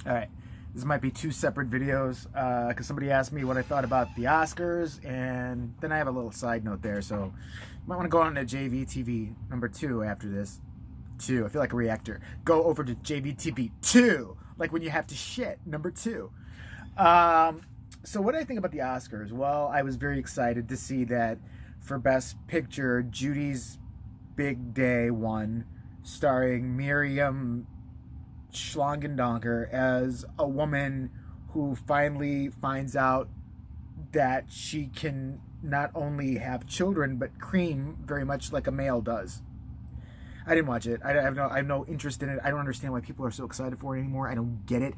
All right. This might be two separate videos because somebody asked me what I thought about the Oscars, and then I have a little side note there. So you might want to go on to JVTV number 2 after this. 2. I feel like a reactor. Go over to JVTV 2, like when you have to shit. Number 2. So what do I think about the Oscars? Well, I was very excited to see that for Best Picture, Judy's Big Day won, starring Miriam Schlangendonker as a woman who finally finds out that she can not only have children but cream very much like a male does. I didn't watch it. I have no interest in it. I don't understand why people are so excited for it anymore. I don't get it.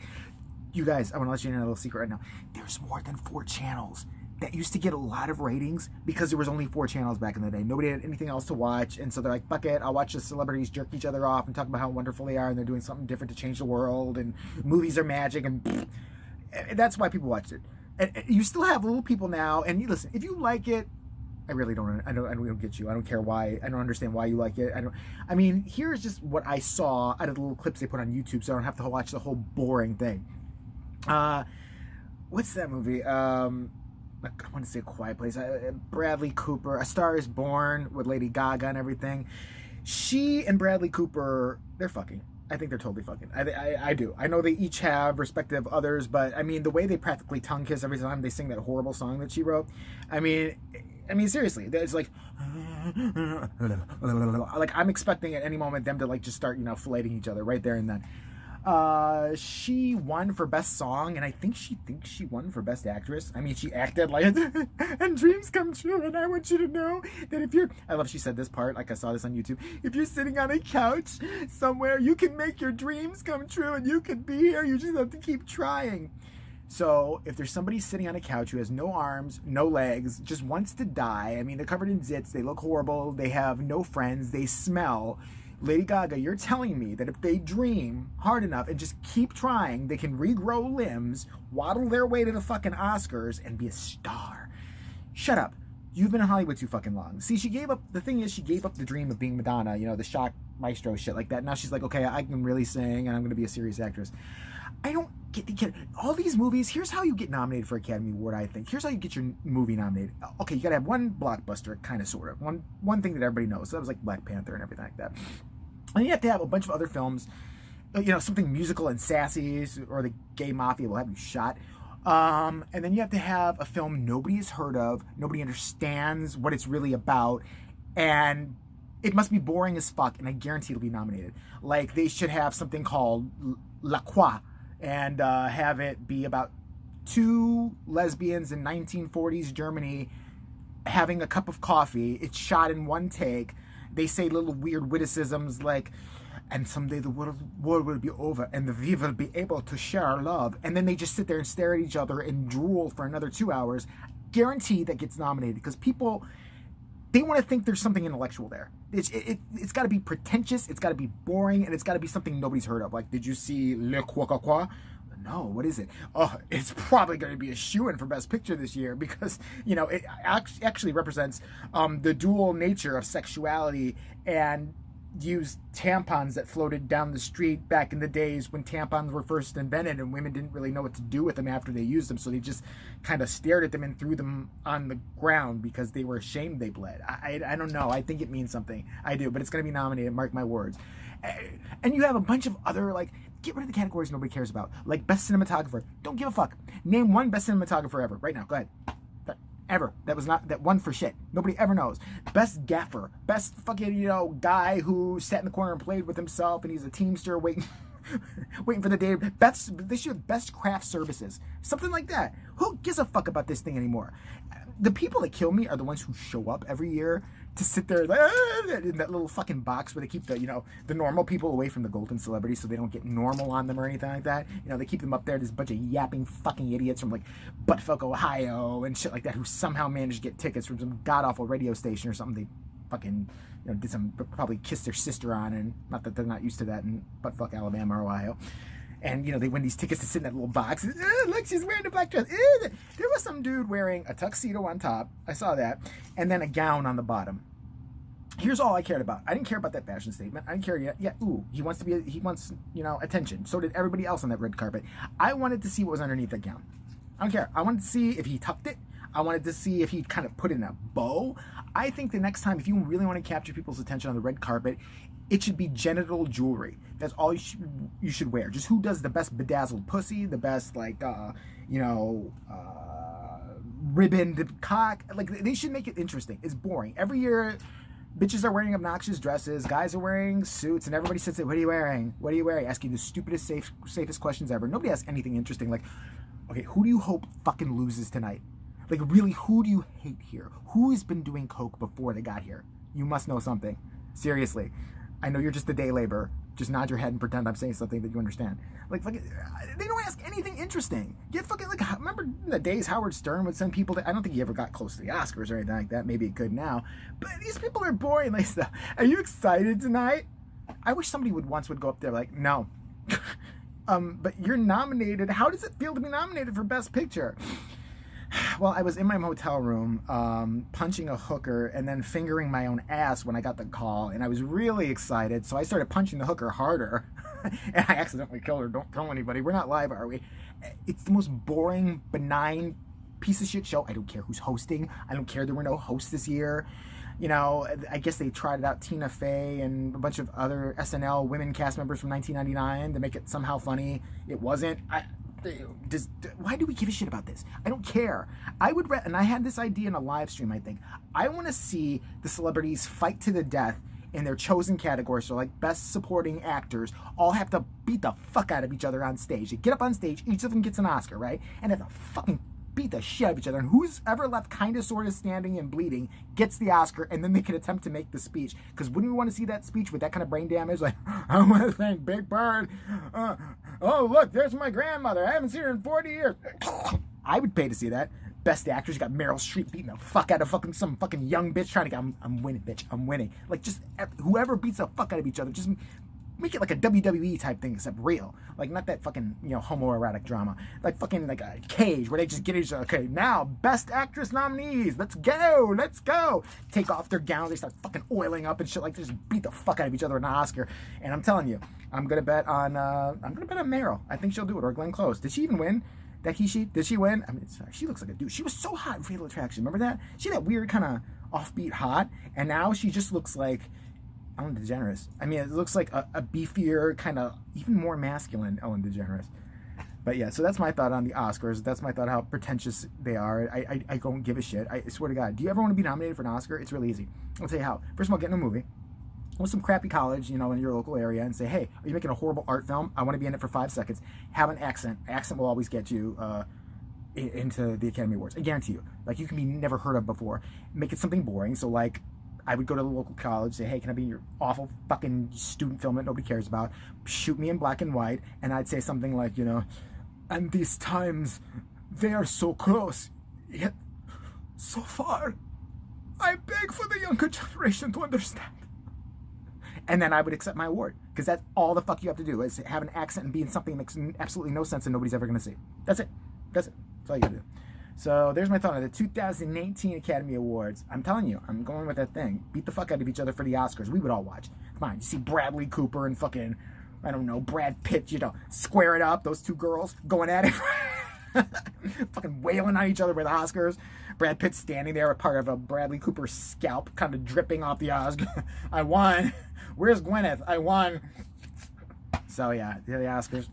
You guys, I want to let you in a little secret right now. There's more than 4 channels. That used to get a lot of ratings because there was only 4 channels back in the day. Nobody had anything else to watch, and so they're like, fuck it, I'll watch the celebrities jerk each other off and talk about how wonderful they are, and they're doing something different to change the world, and movies are magic, and that's why people watched it. And you still have little people now, and you listen, if you like it, I really don't. I don't get you. I don't care why. I don't understand why you like it. I mean, here's just what I saw out of the little clips they put on YouTube, so I don't have to watch the whole boring thing. What's that movie? I want to say A Quiet Place. Bradley Cooper, A Star Is Born with Lady Gaga and everything. She and Bradley Cooper, they're fucking. I think they're totally fucking. I do. I know they each have respective others, but I mean the way they practically tongue kiss every time they sing that horrible song that she wrote. I mean seriously, it's like I'm expecting at any moment them to like just start filleting each other right there and then. She won for best song, and I think she thinks she won for best actress. I mean, she acted like and dreams come true, and I want you to know that if you're, I love she said this part, like I saw this on YouTube, if you're sitting on a couch somewhere, you can make your dreams come true, and you can be here, you just have to keep trying. So if there's somebody sitting on a couch who has no arms, no legs, just wants to die, I mean, they're covered in zits, they look horrible, they have no friends, they smell. Lady Gaga, you're telling me that if they dream hard enough and just keep trying, they can regrow limbs, waddle their way to the fucking Oscars, and be a star. Shut up. You've been in Hollywood too fucking long. See, she gave up, the thing is, she gave up the dream of being Madonna, the shock maestro shit like that. Now she's like, okay, I can really sing, and I'm going to be a serious actress. I don't get all these movies. Here's how you get nominated for Academy Award, I think. Here's how you get your movie nominated. Okay, you got to have one blockbuster, kind of, sort of. One thing that everybody knows. So that was like Black Panther and everything like that. And you have to have a bunch of other films, something musical and sassy, or the gay mafia will have you shot. And then you have to have a film nobody has heard of, nobody understands what it's really about, and it must be boring as fuck, and I guarantee it'll be nominated. Like, they should have something called La Croix, and have it be about 2 lesbians in 1940s Germany having a cup of coffee. It's shot in one take. They say little weird witticisms like, and someday the war will be over and we will be able to share our love. And then they just sit there and stare at each other and drool for another 2 hours. Guarantee that gets nominated because people, they want to think there's something intellectual there. It's got to be pretentious, it's got to be boring, and it's got to be something nobody's heard of. Like, did you see Le Quoi Quoi Quoi? No, what is it? Oh, it's probably going to be a shoo-in for Best Picture this year because, it actually represents the dual nature of sexuality and used tampons that floated down the street back in the days when tampons were first invented and women didn't really know what to do with them after they used them. So they just kind of stared at them and threw them on the ground because they were ashamed they bled. I don't know. I think it means something. I do, but it's going to be nominated. Mark my words. And you have a bunch of other, like, get rid of the categories nobody cares about. Like Best Cinematographer. Don't give a fuck. Name one Best Cinematographer ever. Right now. Go ahead. Ever. That one for shit. Nobody ever knows. Best Gaffer. Best fucking, guy who sat in the corner and played with himself and he's a teamster waiting for the day. This year, Best Craft Services. Something like that. Who gives a fuck about this thing anymore? The people that kill me are the ones who show up every year to sit there like, in that little fucking box where they keep the normal people away from the golden celebrities so they don't get normal on them or anything like that. They keep them up there, this bunch of yapping fucking idiots from like Buttfuck, Ohio and shit like that who somehow managed to get tickets from some god-awful radio station or something. They fucking did some, probably kissed their sister on, and not that they're not used to that in Buttfuck, Alabama or Ohio. And, they win these tickets to sit in that little box. Look, she's wearing a black dress. There was some dude wearing a tuxedo on top. I saw that. And then a gown on the bottom. Here's all I cared about. I didn't care about that fashion statement. I didn't care yet. Yeah, ooh, he wants, attention. So did everybody else on that red carpet. I wanted to see what was underneath that gown. I don't care. I wanted to see if he tucked it. I wanted to see if he kind of put it in a bow. I think the next time, if you really want to capture people's attention on the red carpet, it should be genital jewelry. That's all you should wear. Just who does the best bedazzled pussy, the best ribboned cock. Like, they should make it interesting. It's boring. Every year, bitches are wearing obnoxious dresses, guys are wearing suits, and everybody sits there, what are you wearing? What are you wearing? Asking the stupidest, safest questions ever. Nobody asks anything interesting. Like, okay, who do you hope fucking loses tonight? Like, really, who do you hate here? Who has been doing coke before they got here? You must know something. Seriously. I know you're just a day laborer. Just nod your head and pretend I'm saying something that you understand. Like, they don't ask anything interesting. Get fucking, remember the days Howard Stern would send people to, I don't think he ever got close to the Oscars or anything like that. Maybe it could now. But these people are boring. Like, stuff. Are you excited tonight? I wish somebody would go up there like, no. But you're nominated. How does it feel to be nominated for Best Picture? Well, I was in my hotel room punching a hooker and then fingering my own ass when I got the call, and I was really excited, so I started punching the hooker harder, and I accidentally killed her. Don't tell anybody. We're not live, are we? It's the most boring, benign piece of shit show. I don't care who's hosting. I don't care there were no hosts this year. I guess they tried it out, Tina Fey and a bunch of other SNL women cast members from 1999 to make it somehow funny. It wasn't. Why do we give a shit about this? I don't care. And I had this idea in a live stream, I think. I want to see the celebrities fight to the death in their chosen categories. So, like, best supporting actors all have to beat the fuck out of each other on stage. They get up on stage, each of them gets an Oscar, right? And have to fucking beat the shit out of each other. And who's ever left kind of sort of standing and bleeding gets the Oscar, and then they can attempt to make the speech. Because wouldn't we want to see that speech with that kind of brain damage? Like, I want to thank Big Bird. Oh, look, there's my grandmother. I haven't seen her in 40 years. I would pay to see that. Best actors, you got Meryl Streep beating the fuck out of some fucking young bitch trying to get, I'm winning, bitch. I'm winning. Like, just whoever beats the fuck out of each other, just make it like a WWE type thing, except real. Like, not that fucking, homoerotic drama. Like fucking like a Cage where they just get each other. Okay, now, best actress nominees. Let's go. Take off their gowns. They start fucking oiling up and shit. Like, just beat the fuck out of each other in an Oscar. And I'm telling you, I'm gonna bet on Meryl. I think she'll do it. Or Glenn Close. Did she even win? Did she win? I mean, she looks like a dude. She was so hot in Fatal Attraction. Remember that? She had that weird kind of offbeat hot, and now she just looks like Ellen DeGeneres. I mean, it looks like a beefier, kind of even more masculine Ellen DeGeneres. But yeah, so that's my thought on the Oscars. That's my thought how pretentious they are. I don't give a shit. I swear to God. Do you ever want to be nominated for an Oscar? It's really easy. I'll tell you how. First of all, get in a movie with some crappy college, in your local area, and say, hey, are you making a horrible art film? I want to be in it for 5 seconds. Have an accent. Accent will always get you into the Academy Awards. I guarantee you. Like, you can be never heard of before. Make it something boring. So, like, I would go to the local college, say, hey, can I be in your awful fucking student film that nobody cares about? Shoot me in black and white, and I'd say something like, and these times, they are so close, yet so far. I beg for the younger generation to understand. And then I would accept my award, because that's all the fuck you have to do, is have an accent and be in something that makes absolutely no sense and nobody's ever going to see. That's it. That's all you got to do. So there's my thought on the 2018 Academy Awards. I'm telling you, I'm going with that thing. Beat the fuck out of each other for the Oscars. We would all watch. Come on, you see Bradley Cooper and fucking, I don't know, Brad Pitt, square it up. Those two girls going at it. Fucking wailing on each other with Oscars. Brad Pitt standing there, a part of a Bradley Cooper scalp, kind of dripping off the Oscar. I won. Where's Gwyneth? I won. So yeah, the Oscars.